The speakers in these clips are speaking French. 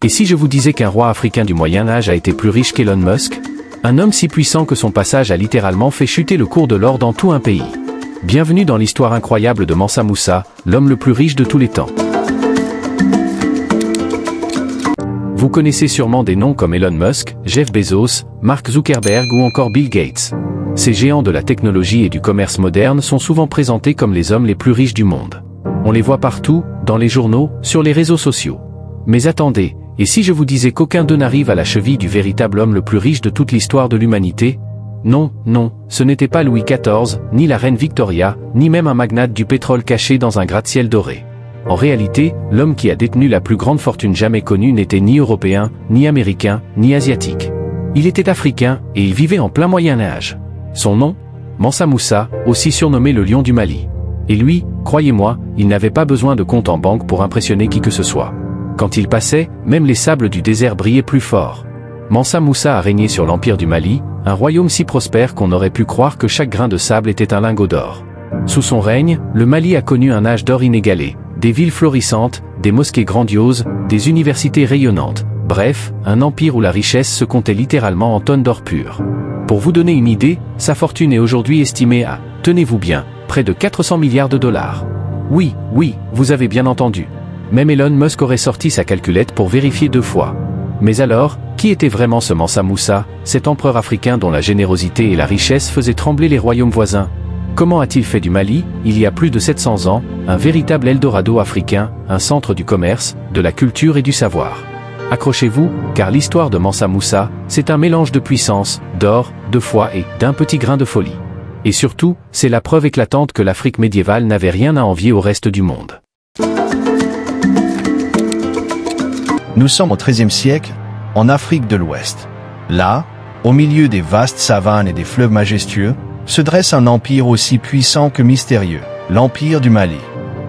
Et si je vous disais qu'un roi africain du Moyen-Âge a été plus riche qu'Elon Musk? Un homme si puissant que son passage a littéralement fait chuter le cours de l'or dans tout un pays. Bienvenue dans l'histoire incroyable de Mansa Moussa, l'homme le plus riche de tous les temps. Vous connaissez sûrement des noms comme Elon Musk, Jeff Bezos, Mark Zuckerberg ou encore Bill Gates. Ces géants de la technologie et du commerce moderne sont souvent présentés comme les hommes les plus riches du monde. On les voit partout, dans les journaux, sur les réseaux sociaux. Mais attendez, et si je vous disais qu'aucun d'eux n'arrive à la cheville du véritable homme le plus riche de toute l'histoire de l'humanité? Non, non, ce n'était pas Louis XIV, ni la reine Victoria, ni même un magnate du pétrole caché dans un gratte-ciel doré. En réalité, l'homme qui a détenu la plus grande fortune jamais connue n'était ni européen, ni américain, ni asiatique. Il était africain, et il vivait en plein Moyen-Âge. Son nom? Mansa Moussa, aussi surnommé le lion du Mali. Et lui, croyez-moi, il n'avait pas besoin de compte en banque pour impressionner qui que ce soit. Quand il passait, même les sables du désert brillaient plus fort. Mansa Moussa a régné sur l'empire du Mali, un royaume si prospère qu'on aurait pu croire que chaque grain de sable était un lingot d'or. Sous son règne, le Mali a connu un âge d'or inégalé, des villes florissantes, des mosquées grandioses, des universités rayonnantes, bref, un empire où la richesse se comptait littéralement en tonnes d'or pur. Pour vous donner une idée, sa fortune est aujourd'hui estimée à, tenez-vous bien, près de 400 milliards de dollars. Oui, vous avez bien entendu. Même Elon Musk aurait sorti sa calculette pour vérifier 2 fois. Mais alors, qui était vraiment ce Mansa Moussa, cet empereur africain dont la générosité et la richesse faisaient trembler les royaumes voisins? Comment a-t-il fait du Mali, il y a plus de 700 ans, un véritable Eldorado africain, un centre du commerce, de la culture et du savoir? Accrochez-vous, car l'histoire de Mansa Moussa, c'est un mélange de puissance, d'or, de foi et d'un petit grain de folie. Et surtout, c'est la preuve éclatante que l'Afrique médiévale n'avait rien à envier au reste du monde. Nous sommes au XIIIe siècle, en Afrique de l'Ouest. Là, au milieu des vastes savanes et des fleuves majestueux, se dresse un empire aussi puissant que mystérieux, l'empire du Mali.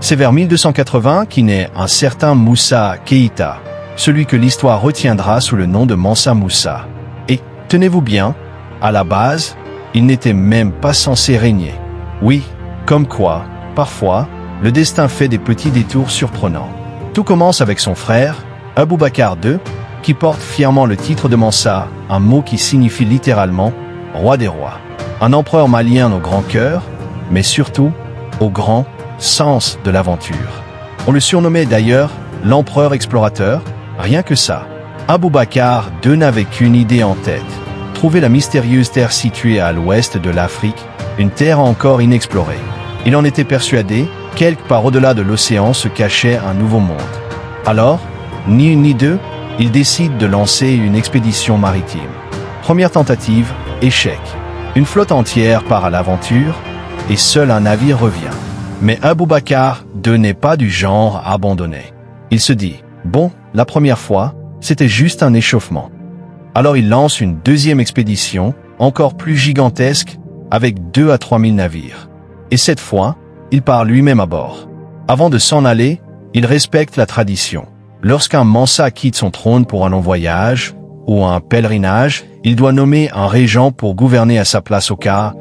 C'est vers 1280 qu'y naît un certain Moussa Keïta, celui que l'histoire retiendra sous le nom de Mansa Moussa. Et, tenez-vous bien, à la base, il n'était même pas censé régner. Oui, comme quoi, parfois, le destin fait des petits détours surprenants. Tout commence avec son frère, Aboubakar II, qui porte fièrement le titre de Mansa, un mot qui signifie littéralement « roi des rois ». Un empereur malien au grand cœur, mais surtout au grand sens de l'aventure. On le surnommait d'ailleurs l'empereur explorateur, rien que ça. Aboubakar II n'avait qu'une idée en tête, trouver la mystérieuse terre située à l'ouest de l'Afrique, une terre encore inexplorée. Il en était persuadé, quelque part au-delà de l'océan se cachait un nouveau monde. Alors, ni une ni deux, il décide de lancer une expédition maritime. Première tentative, échec. Une flotte entière part à l'aventure, et seul un navire revient. Mais Aboubakar II n'est pas du genre à abandonner. Il se dit, bon, la première fois, c'était juste un échauffement. Alors il lance une deuxième expédition, encore plus gigantesque, avec 2 à 3 000 navires. Et cette fois, il part lui-même à bord. Avant de s'en aller, il respecte la tradition. Lorsqu'un Mansa quitte son trône pour un long voyage, ou un pèlerinage, il doit nommer un régent pour gouverner à sa place au cas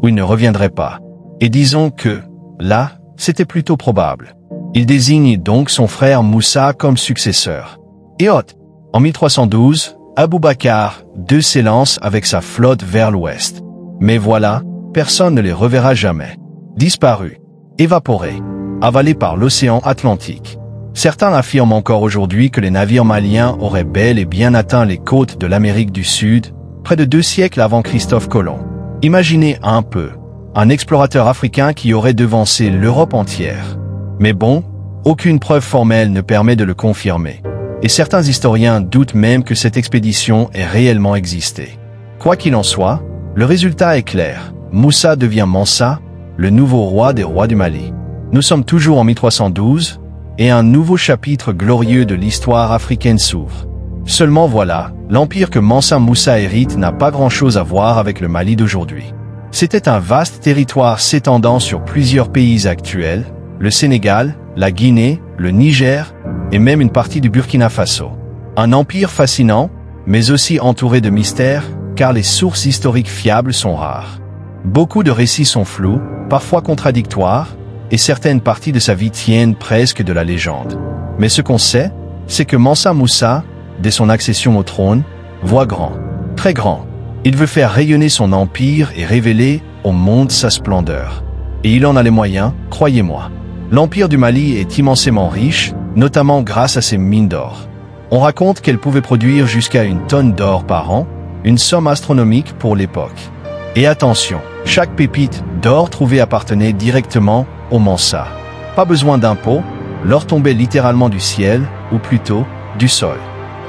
où il ne reviendrait pas. Et disons que, là, c'était plutôt probable. Il désigne donc son frère Moussa comme successeur. Et en 1312, Aboubakar II s'élance avec sa flotte vers l'ouest. Mais voilà, personne ne les reverra jamais. Disparus, évaporés, avalés par l'océan Atlantique. Certains affirment encore aujourd'hui que les navires maliens auraient bel et bien atteint les côtes de l'Amérique du Sud, près de 2 siècles avant Christophe Colomb. Imaginez un peu, un explorateur africain qui aurait devancé l'Europe entière. Mais bon, aucune preuve formelle ne permet de le confirmer. Et certains historiens doutent même que cette expédition ait réellement existé. Quoi qu'il en soit, le résultat est clair. Moussa devient Mansa, le nouveau roi des rois du Mali. Nous sommes toujours en 1312, et un nouveau chapitre glorieux de l'histoire africaine s'ouvre. Seulement voilà, l'empire que Mansa Moussa hérite n'a pas grand-chose à voir avec le Mali d'aujourd'hui. C'était un vaste territoire s'étendant sur plusieurs pays actuels, le Sénégal, la Guinée, le Niger, et même une partie du Burkina Faso. Un empire fascinant, mais aussi entouré de mystères, car les sources historiques fiables sont rares. Beaucoup de récits sont flous, parfois contradictoires, et certaines parties de sa vie tiennent presque de la légende. Mais ce qu'on sait, c'est que Mansa Moussa, dès son accession au trône, voit grand, très grand. Il veut faire rayonner son empire et révéler au monde sa splendeur. Et il en a les moyens, croyez-moi. L'empire du Mali est immensément riche, notamment grâce à ses mines d'or. On raconte qu'elle pouvait produire jusqu'à 1 tonne d'or par an, une somme astronomique pour l'époque. Et attention, chaque pépite d'or trouvée appartenait directement au Mansa. Pas besoin d'impôts, l'or tombait littéralement du ciel, ou plutôt, du sol.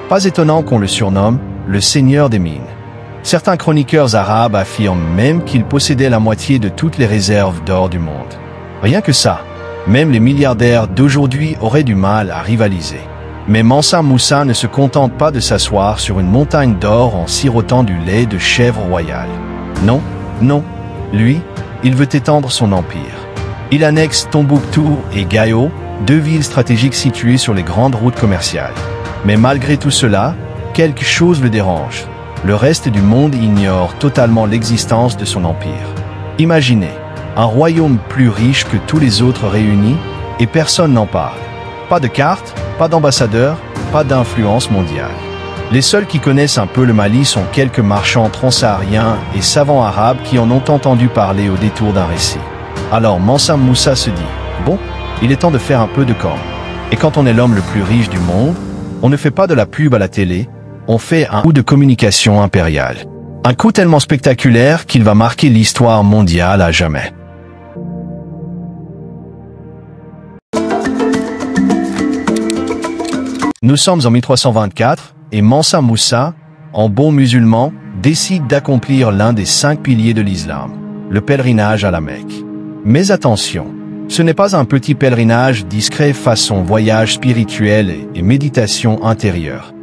Pas étonnant qu'on le surnomme le seigneur des mines. Certains chroniqueurs arabes affirment même qu'il possédait la moitié de toutes les réserves d'or du monde. Rien que ça, même les milliardaires d'aujourd'hui auraient du mal à rivaliser. Mais Mansa Moussa ne se contente pas de s'asseoir sur une montagne d'or en sirotant du lait de chèvre royale. Non, non, lui, il veut étendre son empire. Il annexe Tombouctou et Gao, 2 villes stratégiques situées sur les grandes routes commerciales. Mais malgré tout cela, quelque chose le dérange. Le reste du monde ignore totalement l'existence de son empire. Imaginez, un royaume plus riche que tous les autres réunis, et personne n'en parle. Pas de carte, pas d'ambassadeur, pas d'influence mondiale. Les seuls qui connaissent un peu le Mali sont quelques marchands transsahariens et savants arabes qui en ont entendu parler au détour d'un récit. Alors Mansa Moussa se dit, bon, il est temps de faire un peu de com. Et quand on est l'homme le plus riche du monde, on ne fait pas de la pub à la télé, on fait un coup de communication impériale. Un coup tellement spectaculaire qu'il va marquer l'histoire mondiale à jamais. Nous sommes en 1324 et Mansa Moussa, en bon musulman, décide d'accomplir l'un des 5 piliers de l'islam, le pèlerinage à la Mecque. Mais attention, ce n'est pas un petit pèlerinage discret façon voyage spirituel et méditation intérieure.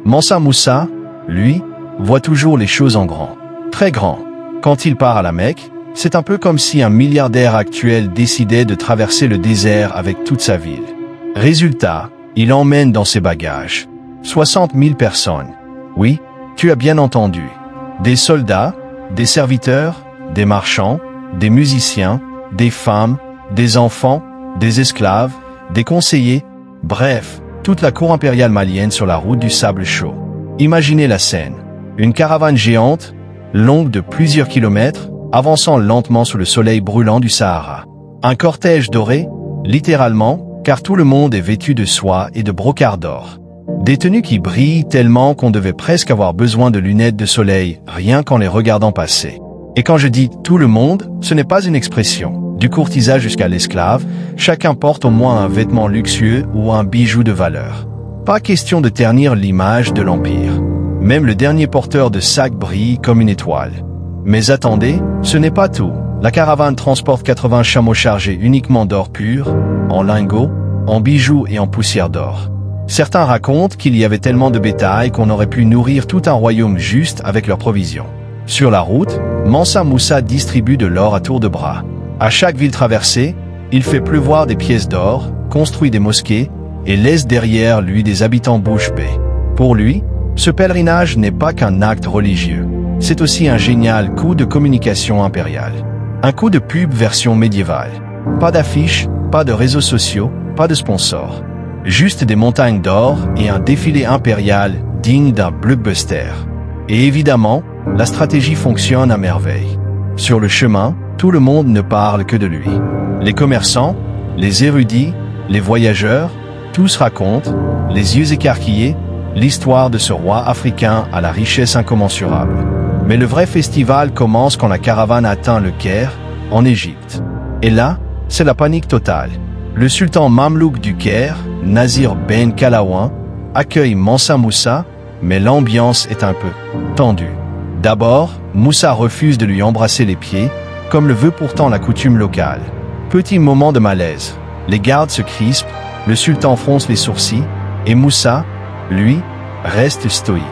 Mansa Moussa, lui, voit toujours les choses en grand, très grand. Quand il part à la Mecque, c'est un peu comme si un milliardaire actuel décidait de traverser le désert avec toute sa ville. Résultat, il emmène dans ses bagages 60 000 personnes. Oui, tu as bien entendu. Des soldats, des serviteurs, des marchands, des musiciens, des femmes, des enfants, des esclaves, des conseillers, bref, toute la cour impériale malienne sur la route du sable chaud. Imaginez la scène. Une caravane géante, longue de plusieurs kilomètres, avançant lentement sous le soleil brûlant du Sahara. Un cortège doré, littéralement, car tout le monde est vêtu de soie et de brocart d'or. Des tenues qui brillent tellement qu'on devait presque avoir besoin de lunettes de soleil, rien qu'en les regardant passer. Et quand je dis tout le monde, ce n'est pas une expression. Du courtisan jusqu'à l'esclave, chacun porte au moins un vêtement luxueux ou un bijou de valeur. Pas question de ternir l'image de l'Empire. Même le dernier porteur de sac brille comme une étoile. Mais attendez, ce n'est pas tout. La caravane transporte 80 chameaux chargés uniquement d'or pur, en lingots, en bijoux et en poussière d'or. Certains racontent qu'il y avait tellement de bétail qu'on aurait pu nourrir tout un royaume juste avec leurs provisions. Sur la route, Mansa Moussa distribue de l'or à tour de bras. À chaque ville traversée, il fait pleuvoir des pièces d'or, construit des mosquées et laisse derrière lui des habitants bouche bée. Pour lui, ce pèlerinage n'est pas qu'un acte religieux. C'est aussi un génial coup de communication impériale. Un coup de pub version médiévale. Pas d'affiches, pas de réseaux sociaux, pas de sponsors. Juste des montagnes d'or et un défilé impérial digne d'un blockbuster. Et évidemment, la stratégie fonctionne à merveille. Sur le chemin, tout le monde ne parle que de lui. Les commerçants, les érudits, les voyageurs, tous racontent, les yeux écarquillés, l'histoire de ce roi africain à la richesse incommensurable. Mais le vrai festival commence quand la caravane atteint le Caire, en Égypte. Et là, c'est la panique totale. Le sultan mamelouk du Caire, Nazir Ben Kalaouin, accueille Mansa Moussa, mais l'ambiance est un peu tendue. D'abord, Moussa refuse de lui embrasser les pieds, comme le veut pourtant la coutume locale. Petit moment de malaise. Les gardes se crispent, le sultan fronce les sourcils, et Moussa, lui, reste stoïque.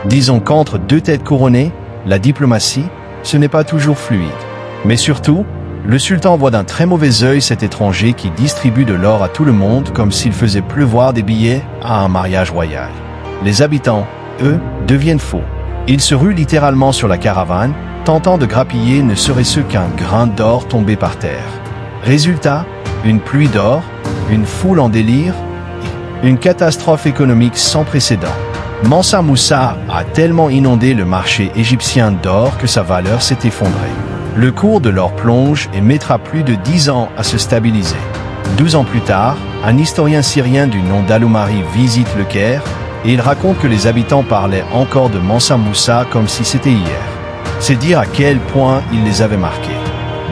Disons qu'entre 2 têtes couronnées, la diplomatie, ce n'est pas toujours fluide. Mais surtout, le sultan voit d'un très mauvais œil cet étranger qui distribue de l'or à tout le monde comme s'il faisait pleuvoir des billets à un mariage royal. Les habitants, eux, deviennent fous. Ils se ruent littéralement sur la caravane, tentant de grappiller ne serait-ce qu'un grain d'or tombé par terre. Résultat, une pluie d'or, une foule en délire, une catastrophe économique sans précédent. Mansa Moussa a tellement inondé le marché égyptien d'or que sa valeur s'est effondrée. Le cours de l'or plonge et mettra plus de 10 ans à se stabiliser. 12 ans plus tard, un historien syrien du nom d'Aloumari visite le Caire et il raconte que les habitants parlaient encore de Mansa Moussa comme si c'était hier. C'est dire à quel point il les avait marqués.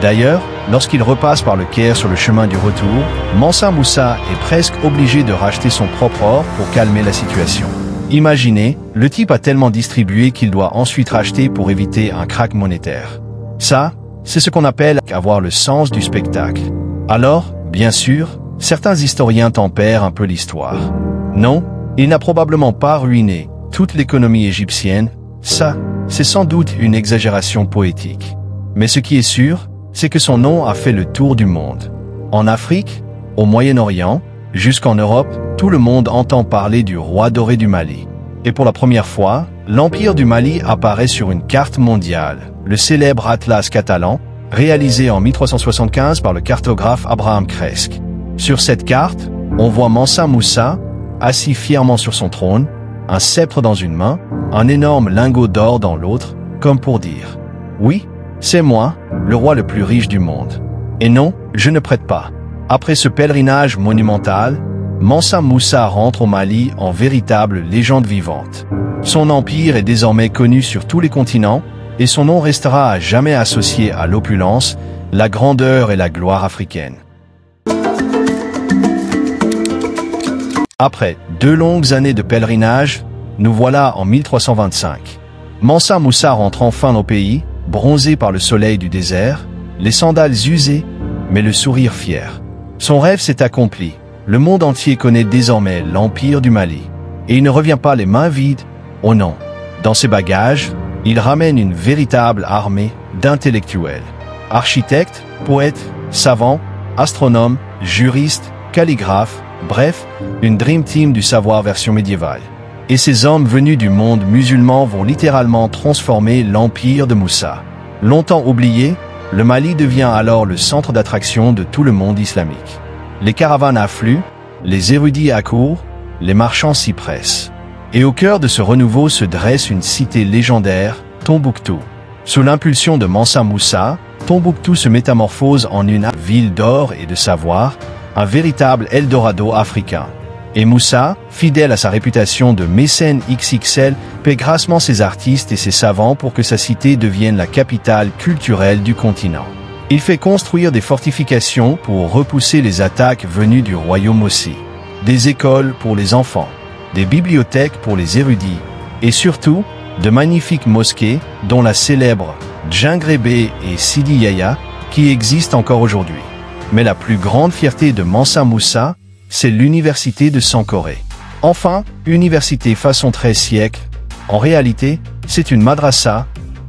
D'ailleurs, lorsqu'il repasse par le Caire sur le chemin du retour, Mansa Moussa est presque obligé de racheter son propre or pour calmer la situation. Imaginez, le type a tellement distribué qu'il doit ensuite racheter pour éviter un krach monétaire. Ça, c'est ce qu'on appelle avoir le sens du spectacle. Alors, bien sûr, certains historiens tempèrent un peu l'histoire. Non, il n'a probablement pas ruiné toute l'économie égyptienne, ça, c'est sans doute une exagération poétique. Mais ce qui est sûr, c'est que son nom a fait le tour du monde. En Afrique, au Moyen-Orient, jusqu'en Europe, tout le monde entend parler du roi doré du Mali. Et pour la première fois, l'Empire du Mali apparaît sur une carte mondiale, le célèbre Atlas catalan, réalisé en 1375 par le cartographe Abraham Cresques. Sur cette carte, on voit Mansa Moussa, assis fièrement sur son trône, un sceptre dans une main, un énorme lingot d'or dans l'autre, comme pour dire « Oui, c'est moi, le roi le plus riche du monde. Et non, je ne prête pas. » Après ce pèlerinage monumental, Mansa Moussa rentre au Mali en véritable légende vivante. Son empire est désormais connu sur tous les continents et son nom restera à jamais associé à l'opulence, la grandeur et la gloire africaine. Après 2 longues années de pèlerinage, nous voilà en 1325. Mansa Moussa rentre enfin au pays, bronzé par le soleil du désert, les sandales usées, mais le sourire fier. Son rêve s'est accompli. Le monde entier connaît désormais l'Empire du Mali. Et il ne revient pas les mains vides, oh non. Dans ses bagages, il ramène une véritable armée d'intellectuels. Architectes, poètes, savants, astronomes, juristes, calligraphes, bref, une dream team du savoir version médiévale. Et ces hommes venus du monde musulman vont littéralement transformer l'Empire de Moussa. Longtemps oublié, le Mali devient alors le centre d'attraction de tout le monde islamique. Les caravanes affluent, les érudits accourent, les marchands s'y pressent. Et au cœur de ce renouveau se dresse une cité légendaire, Tombouctou. Sous l'impulsion de Mansa Moussa, Tombouctou se métamorphose en une ville d'or et de savoir, un véritable Eldorado africain. Et Moussa, fidèle à sa réputation de mécène XXL, paie grassement ses artistes et ses savants pour que sa cité devienne la capitale culturelle du continent. Il fait construire des fortifications pour repousser les attaques venues du royaume aussi, des écoles pour les enfants, des bibliothèques pour les érudits, et surtout, de magnifiques mosquées, dont la célèbre Djingrébé et Sidi Yaya, qui existent encore aujourd'hui. Mais la plus grande fierté de Mansa Moussa, c'est l'université de Sankoré. Enfin, université façon 13 siècle. En réalité, c'est une madrasa,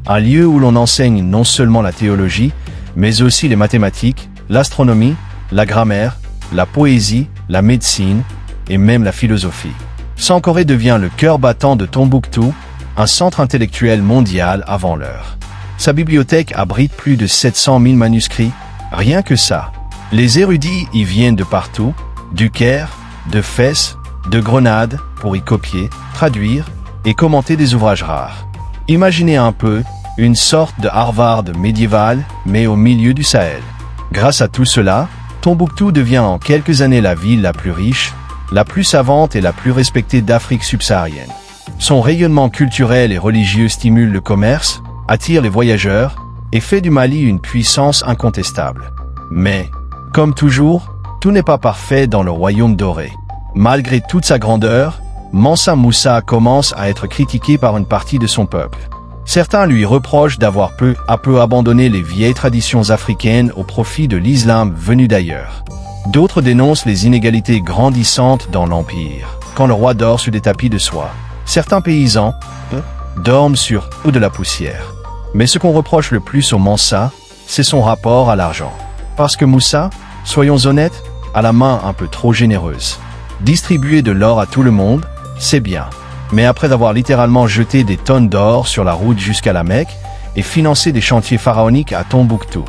un lieu où l'on enseigne non seulement la théologie, mais aussi les mathématiques, l'astronomie, la grammaire, la poésie, la médecine et même la philosophie. Sankoré devient le cœur battant de Tombouctou, un centre intellectuel mondial avant l'heure. Sa bibliothèque abrite plus de 700 000 manuscrits, rien que ça. Les érudits y viennent de partout, du Caire, de Fès, de Grenade, pour y copier, traduire et commenter des ouvrages rares. Imaginez un peu, une sorte de Harvard médiéval, mais au milieu du Sahel. Grâce à tout cela, Tombouctou devient en quelques années la ville la plus riche, la plus savante et la plus respectée d'Afrique subsaharienne. Son rayonnement culturel et religieux stimule le commerce, attire les voyageurs et fait du Mali une puissance incontestable. Mais, comme toujours, tout n'est pas parfait dans le royaume doré. Malgré toute sa grandeur, Mansa Moussa commence à être critiqué par une partie de son peuple. Certains lui reprochent d'avoir peu à peu abandonné les vieilles traditions africaines au profit de l'islam venu d'ailleurs. D'autres dénoncent les inégalités grandissantes dans l'Empire. Quand le roi dort sur des tapis de soie, certains paysans dorment sur de la poussière. Mais ce qu'on reproche le plus au Mansa, c'est son rapport à l'argent. Parce que Moussa, soyons honnêtes, a la main un peu trop généreuse. Distribuer de l'or à tout le monde, c'est bien. Mais après avoir littéralement jeté des tonnes d'or sur la route jusqu'à la Mecque et financé des chantiers pharaoniques à Tombouctou,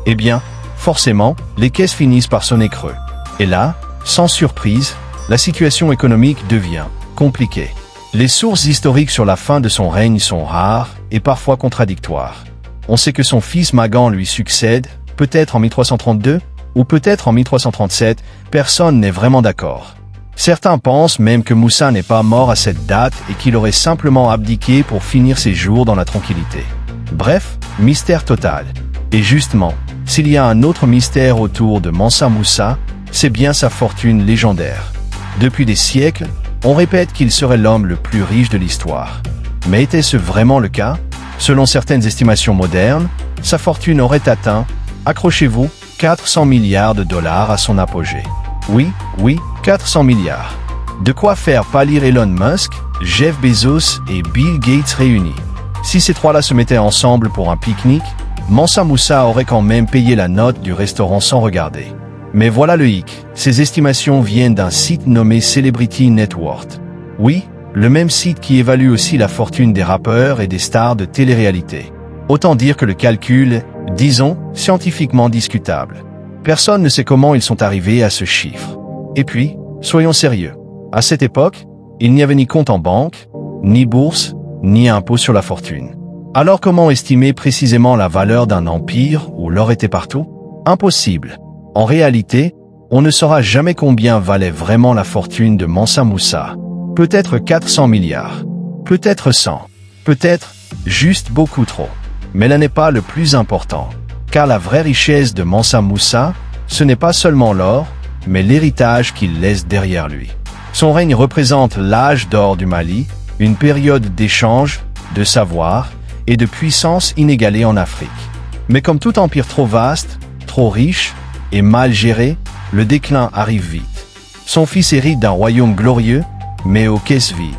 eh bien, forcément, les caisses finissent par sonner creux. Et là, sans surprise, la situation économique devient compliquée. Les sources historiques sur la fin de son règne sont rares et parfois contradictoires. On sait que son fils Magan lui succède, peut-être en 1332 ou peut-être en 1337, personne n'est vraiment d'accord. Certains pensent même que Moussa n'est pas mort à cette date et qu'il aurait simplement abdiqué pour finir ses jours dans la tranquillité. Bref, mystère total. Et justement, s'il y a un autre mystère autour de Mansa Moussa, c'est bien sa fortune légendaire. Depuis des siècles, on répète qu'il serait l'homme le plus riche de l'histoire. Mais était-ce vraiment le cas? Selon certaines estimations modernes, sa fortune aurait atteint, accrochez-vous, 400 milliards de dollars à son apogée. Oui, 400 milliards. De quoi faire pâlir Elon Musk, Jeff Bezos et Bill Gates réunis. Si ces trois-là se mettaient ensemble pour un pique-nique, Mansa Moussa aurait quand même payé la note du restaurant sans regarder. Mais voilà le hic, ces estimations viennent d'un site nommé Celebrity Net Worth. Oui, le même site qui évalue aussi la fortune des rappeurs et des stars de télé-réalité. Autant dire que le calcul est, disons, scientifiquement discutable. Personne ne sait comment ils sont arrivés à ce chiffre. Et puis, soyons sérieux. À cette époque, il n'y avait ni compte en banque, ni bourse, ni impôt sur la fortune. Alors comment estimer précisément la valeur d'un empire où l'or était partout? Impossible. En réalité, on ne saura jamais combien valait vraiment la fortune de Mansa Moussa. Peut-être 400 milliards. Peut-être 100. Peut-être juste beaucoup trop. Mais là n'est pas le plus important. Car la vraie richesse de Mansa Moussa, ce n'est pas seulement l'or, mais l'héritage qu'il laisse derrière lui. Son règne représente l'âge d'or du Mali, une période d'échange, de savoir et de puissance inégalée en Afrique. Mais comme tout empire trop vaste, trop riche et mal géré, le déclin arrive vite. Son fils hérite d'un royaume glorieux, mais aux caisses vides.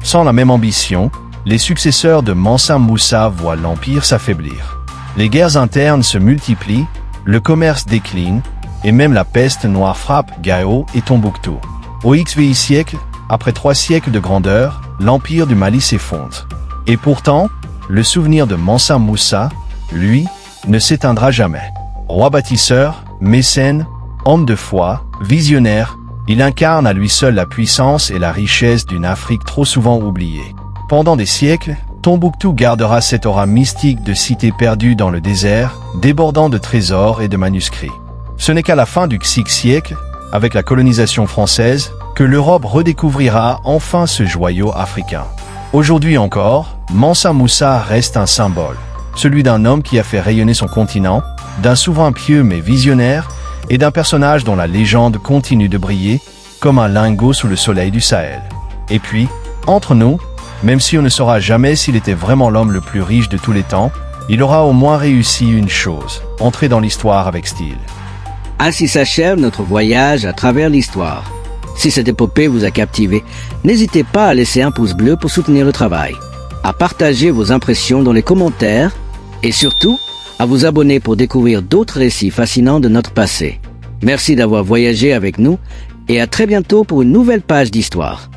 Sans la même ambition, les successeurs de Mansa Moussa voient l'empire s'affaiblir. Les guerres internes se multiplient, le commerce décline, et même la peste noire frappe Gao et Tombouctou. Au XVI siècle, après 3 siècles de grandeur, l'empire du Mali s'effondre. Et pourtant, le souvenir de Mansa Moussa, lui, ne s'éteindra jamais. Roi bâtisseur, mécène, homme de foi, visionnaire, il incarne à lui seul la puissance et la richesse d'une Afrique trop souvent oubliée. Pendant des siècles, Tombouctou gardera cette aura mystique de cité perdue dans le désert, débordant de trésors et de manuscrits. Ce n'est qu'à la fin du VI siècle, avec la colonisation française, que l'Europe redécouvrira enfin ce joyau africain. Aujourd'hui encore, Mansa Moussa reste un symbole, celui d'un homme qui a fait rayonner son continent, d'un souverain pieux mais visionnaire, et d'un personnage dont la légende continue de briller, comme un lingot sous le soleil du Sahel. Et puis, entre nous, même si on ne saura jamais s'il était vraiment l'homme le plus riche de tous les temps, il aura au moins réussi une chose, entrer dans l'histoire avec style. Ainsi s'achève notre voyage à travers l'histoire. Si cette épopée vous a captivé, n'hésitez pas à laisser un pouce bleu pour soutenir le travail, à partager vos impressions dans les commentaires et surtout, à vous abonner pour découvrir d'autres récits fascinants de notre passé. Merci d'avoir voyagé avec nous et à très bientôt pour une nouvelle page d'histoire.